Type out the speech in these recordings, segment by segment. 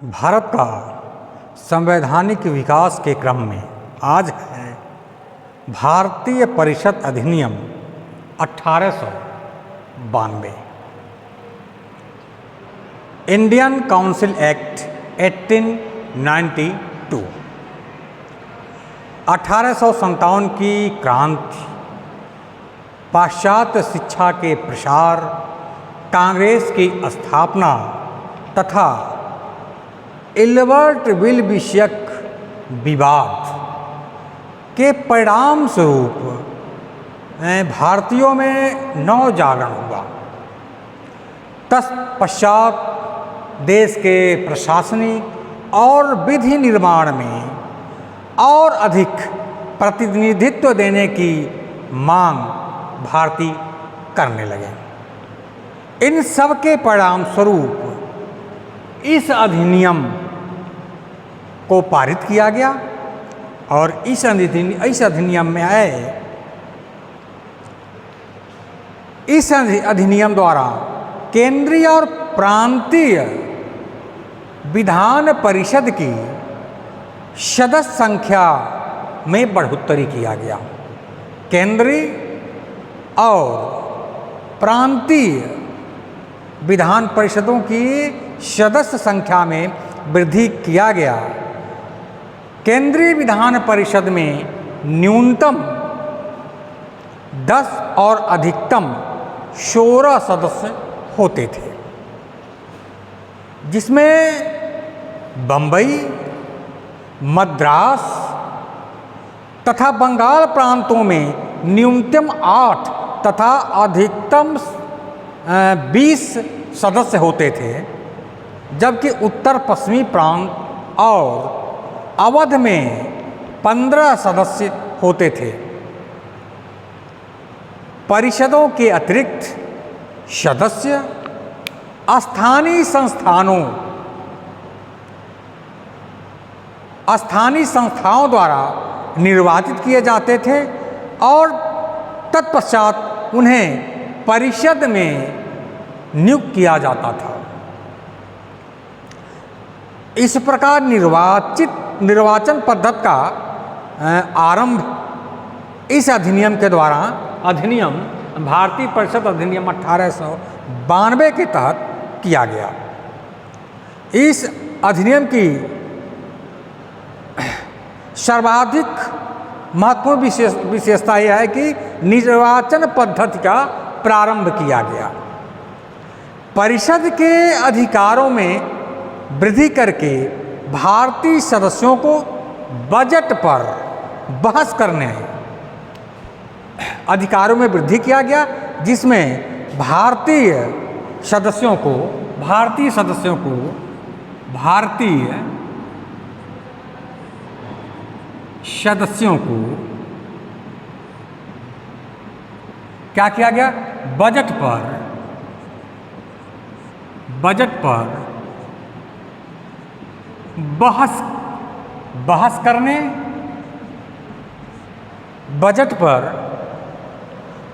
भारत का संवैधानिक विकास के क्रम में आज है भारतीय परिषद अधिनियम 1892, इंडियन काउंसिल एक्ट 1892। 1857 की क्रांति, पाश्चात्य शिक्षा के प्रसार, कांग्रेस की स्थापना तथा इल्बर्ट विल विषयक विवाद के परिणाम स्वरूप भारतीयों में नवजागरण हुआ। तत्पश्चात देश के प्रशासनिक और विधि निर्माण में और अधिक प्रतिनिधित्व देने की मांग भारतीय करने लगे। इन सब के परिणाम स्वरूप इस अधिनियम को पारित किया गया और इस अधिनियम में इस अधिनियम द्वारा केंद्रीय और प्रांतीय विधान परिषद की सदस्य संख्या में बढ़ोतरी किया गया। केंद्रीय और प्रांतीय विधान परिषदों की सदस्य संख्या में वृद्धि किया गया। केंद्रीय विधान परिषद में न्यूनतम 10 और अधिकतम 16 सदस्य होते थे, जिसमें बंबई, मद्रास तथा बंगाल प्रांतों में न्यूनतम 8 तथा अधिकतम 20 सदस्य होते थे, जबकि उत्तर पश्चिमी प्रांत और अवध में 15 सदस्य होते थे। परिषदों के अतिरिक्त सदस्य स्थानीय संस्थाओं द्वारा निर्वाचित किए जाते थे और तत्पश्चात उन्हें परिषद में नियुक्त किया जाता था। इस प्रकार निर्वाचन पद्धति का आरंभ इस अधिनियम के द्वारा भारतीय परिषद अधिनियम 1892 के तहत किया गया। इस अधिनियम की सर्वाधिक महत्वपूर्ण विशेषता यह है कि निर्वाचन पद्धति का प्रारंभ किया गया। परिषद के अधिकारों में वृद्धि करके भारतीय सदस्यों को बजट पर बहस करने अधिकारों में वृद्धि किया गया, जिसमें भारतीय सदस्यों को क्या किया गया? बजट पर बहस करने, बजट पर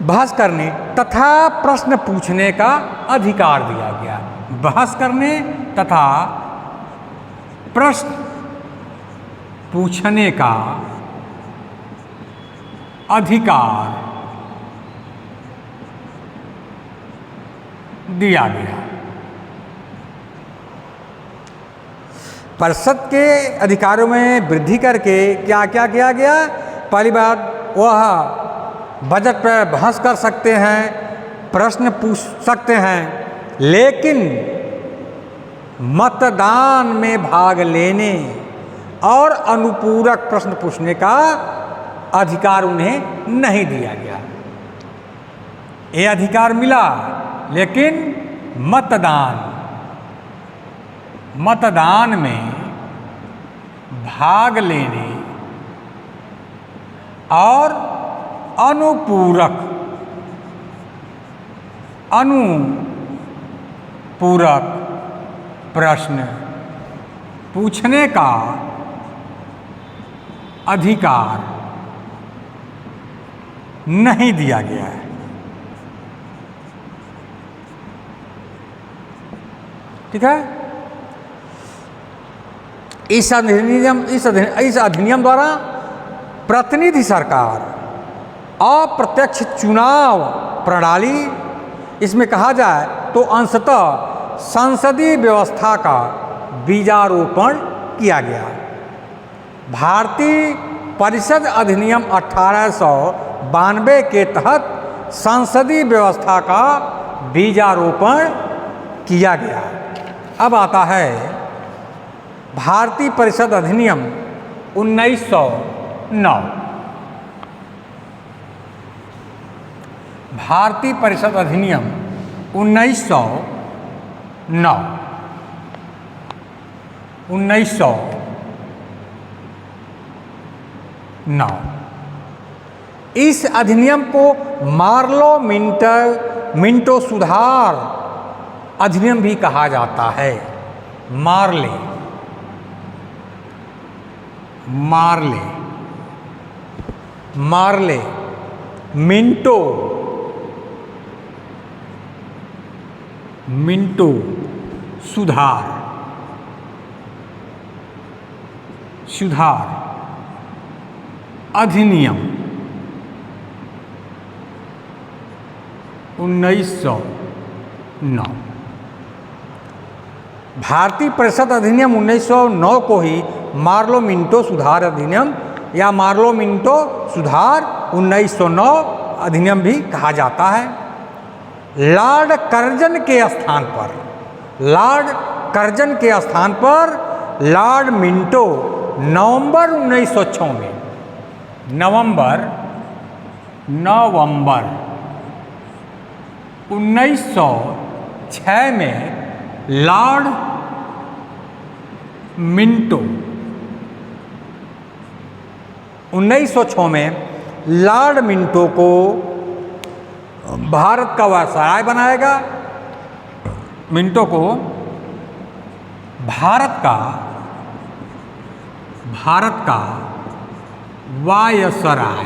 बहस करने तथा प्रश्न पूछने का अधिकार दिया गया। बहस करने तथा प्रश्न पूछने का अधिकार दिया गया। परिषद के अधिकारों में वृद्धि करके क्या क्या किया गया? पहली बात, वह बजट पर बहस कर सकते हैं, प्रश्न पूछ सकते हैं, लेकिन मतदान में भाग लेने और अनुपूरक प्रश्न पूछने का अधिकार उन्हें नहीं दिया गया। ये अधिकार मिला, लेकिन मतदान में भाग लेने और अनुपूरक प्रश्न पूछने का अधिकार नहीं दिया गया है। ठीक है। इस अधिनियम द्वारा प्रतिनिधि सरकार, अप्रत्यक्ष चुनाव प्रणाली, इसमें कहा जाए तो अंशतः संसदीय व्यवस्था का बीजारोपण किया गया। भारतीय परिषद अधिनियम 1892 के तहत संसदीय व्यवस्था का बीजारोपण किया गया। अब आता है भारतीय परिषद अधिनियम 1909। भारतीय परिषद अधिनियम 1909 इस अधिनियम को मार्लो मिंटो सुधार अधिनियम भी कहा जाता है। मार्ले मिंटो सुधार अधिनियम 1909। भारतीय परिषद अधिनियम 1909 को ही मार्लो मिंटो सुधार अधिनियम या मार्लो मिंटो सुधार 1909 अधिनियम भी कहा जाता है। लॉर्ड कर्जन के स्थान पर लॉर्ड मिंटो नवंबर 1906 में लॉर्ड मिंटो 1906 में लॉर्ड मिंटो को भारत का वायसराय बनाएगा। मिंटो को भारत का वायसराय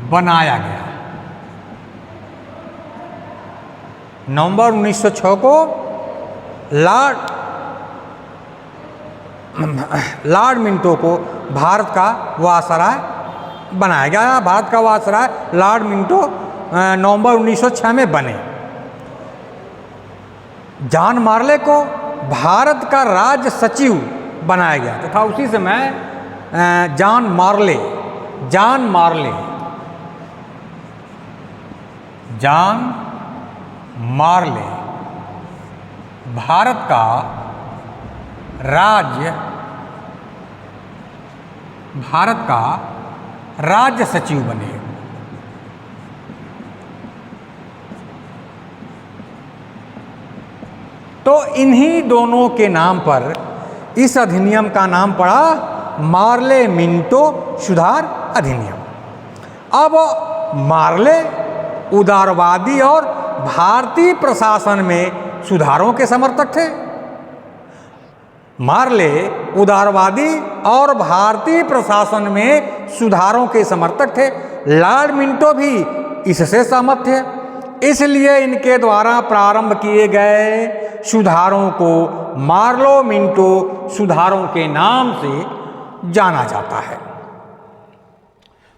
बनाया गया। नवंबर 1906 को लॉर्ड मिंटो को भारत का वायसराय बनाया गया। भारत का वायसराय लॉर्ड मिंटो नवंबर 1906 में बने। जॉन मार्ले को भारत का राज्य सचिव बनाया गया तथा उसी समय जॉन मार्ले भारत का राज्य सचिव बने। तो इन्हीं दोनों के नाम पर इस अधिनियम का नाम पड़ा मार्ले मिंटो सुधार अधिनियम। अब मार्ले उदारवादी और भारतीय प्रशासन में सुधारों के समर्थक थे। मार्ले उदारवादी और भारतीय प्रशासन में सुधारों के समर्थक थे। लॉर्ड मिंटो भी इससे सहमत थे। इसलिए इनके द्वारा प्रारंभ किए गए सुधारों को मार्लो मिंटो सुधारों के नाम से जाना जाता है।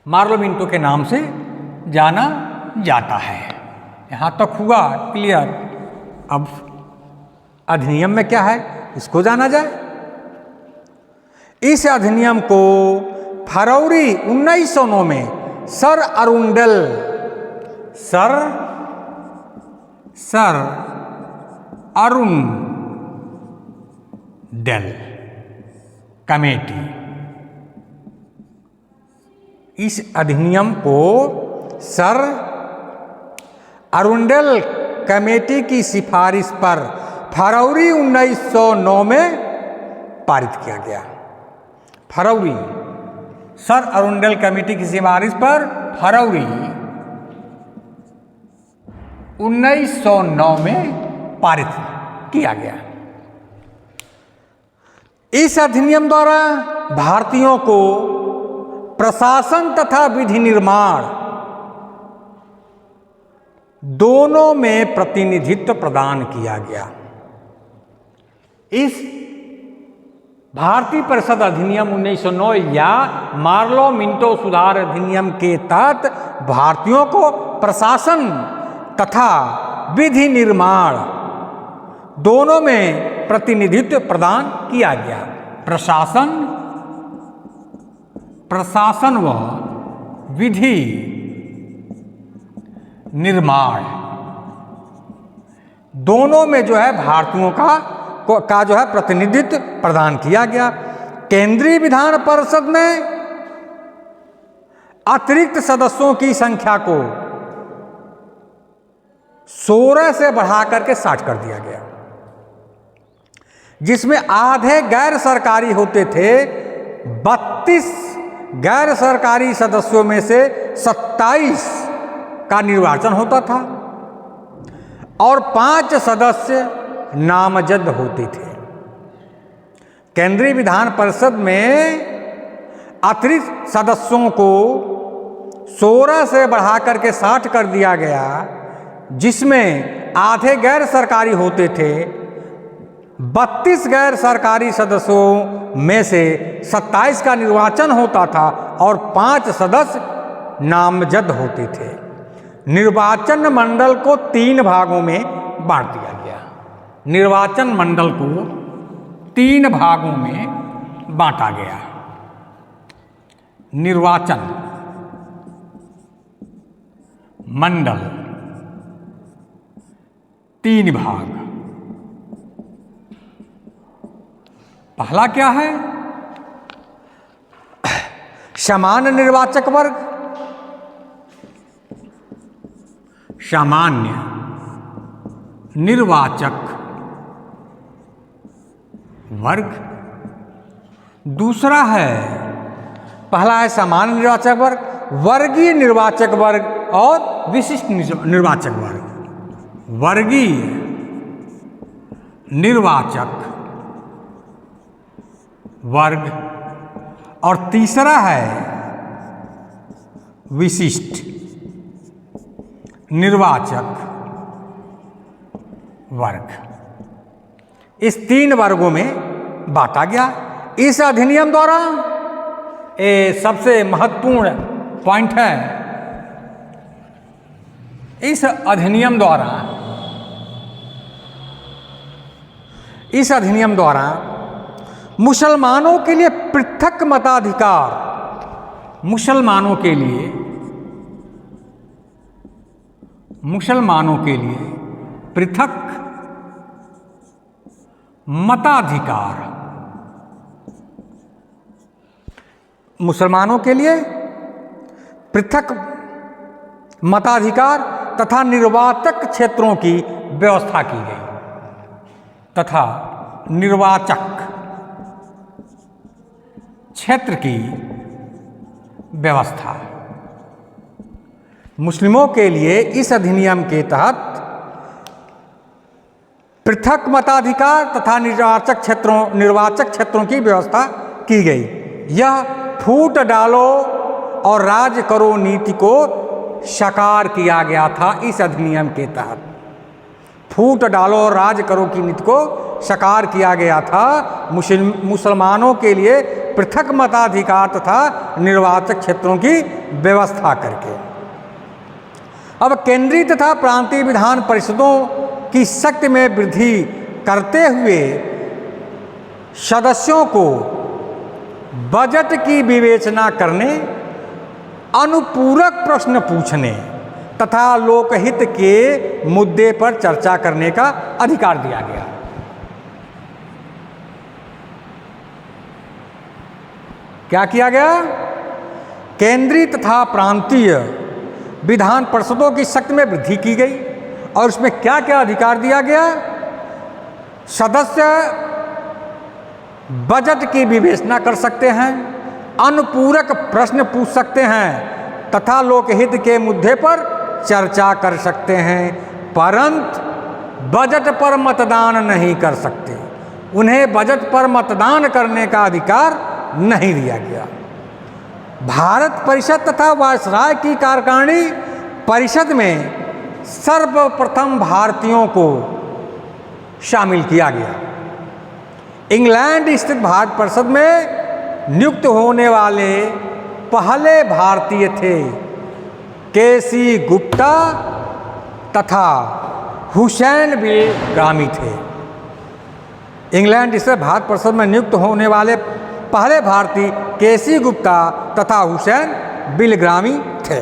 मार्लो मिंटो के नाम से जाना जाता है। यहाँ तक हुआ क्लियर। अब अधिनियम में क्या है इसको जाना जाए। इस अधिनियम को फरवरी 1909 में सर अरुंडेल कमेटी, इस अधिनियम को सर अरुंडेल कमेटी की सिफारिश पर फरवरी 1909 में पारित किया गया। सर अरुंडेल कमेटी की सिफारिश पर फरवरी 1909 में पारित किया गया। इस अधिनियम द्वारा भारतीयों को प्रशासन तथा विधि निर्माण दोनों में प्रतिनिधित्व प्रदान किया गया। इस भारतीय परिषद अधिनियम 1909 या मार्लो मिंटो सुधार अधिनियम के तहत भारतीयों को प्रशासन तथा विधि निर्माण दोनों में प्रतिनिधित्व प्रदान किया गया। प्रशासन व विधि निर्माण दोनों में जो है भारतीयों का जो है प्रतिनिधित्व प्रदान किया गया। केंद्रीय विधान परिषद में अतिरिक्त सदस्यों की संख्या को 16 से बढ़ाकर के 60 कर दिया गया, जिसमें आधे गैर सरकारी होते थे। 32 गैर सरकारी सदस्यों में से 27 का निर्वाचन होता था और 5 सदस्य नामजद होते थे। केंद्रीय विधान परिषद में अतिरिक्त सदस्यों को 16 से बढ़ाकर के 60 कर दिया गया, जिसमें आधे गैर सरकारी होते थे। 32 गैर सरकारी सदस्यों में से 27 का निर्वाचन होता था और 5 सदस्य नामजद होते थे। निर्वाचन मंडल को 3 भागों में बांट दिया गया। निर्वाचन मंडल को 3 भागों में बांटा गया। निर्वाचन मंडल 3 भाग। पहला क्या है? सामान्य निर्वाचक वर्ग, सामान्य निर्वाचक वर्ग। दूसरा है, पहला है सामान्य निर्वाचक वर्ग, वर्गीय निर्वाचक वर्ग और विशिष्ट निर्वाचक वर्ग। वर्गीय निर्वाचक वर्ग और तीसरा है विशिष्ट निर्वाचक वर्ग। इस 3 वर्गों में बांटा गया। इस अधिनियम द्वारा सबसे महत्वपूर्ण पॉइंट है, इस अधिनियम द्वारा मुसलमानों के लिए पृथक मताधिकार, मुसलमानों के लिए पृथक मताधिकार, मुसलमानों के लिए पृथक मताधिकार तथा निर्वाचक क्षेत्रों की व्यवस्था की गई। तथा निर्वाचक क्षेत्र की व्यवस्था। मुस्लिमों के लिए इस अधिनियम के तहत पृथक मताधिकार तथा निर्वाचक क्षेत्रों की व्यवस्था की गई। यह फूट डालो और राज करो नीति को साकार किया गया था। इस अधिनियम के तहत फूट डालो और राज करो की नीति को साकार किया गया था, मुसलमानों के लिए पृथक मताधिकार तथा निर्वाचक क्षेत्रों की व्यवस्था करके। अब केंद्रीय तथा प्रांतीय विधान परिषदों की शक्ति में वृद्धि करते हुए सदस्यों को बजट की विवेचना करने, अनुपूरक प्रश्न पूछने तथा लोकहित के मुद्दे पर चर्चा करने का अधिकार दिया गया। क्या किया गया? केंद्रीय तथा प्रांतीय विधान परिषदों की शक्ति में वृद्धि की गई और उसमें क्या क्या अधिकार दिया गया? सदस्य बजट की विवेचना कर सकते हैं, अनुपूरक प्रश्न पूछ सकते हैं तथा लोकहित के मुद्दे पर चर्चा कर सकते हैं, परंतु बजट पर मतदान नहीं कर सकते। उन्हें बजट पर मतदान करने का अधिकार नहीं दिया गया। भारत परिषद तथा वायसराय की कार्यकारिणी परिषद में सर्वप्रथम भारतीयों को शामिल किया गया। इंग्लैंड स्थित भारत परिषद में नियुक्त होने वाले पहले भारतीय थे केसी गुप्ता तथा हुसैन बिलग्रामी थे। इंग्लैंड स्थित भारत परिषद में नियुक्त होने वाले पहले भारतीय केसी गुप्ता तथा हुसैन बिलग्रामी थे।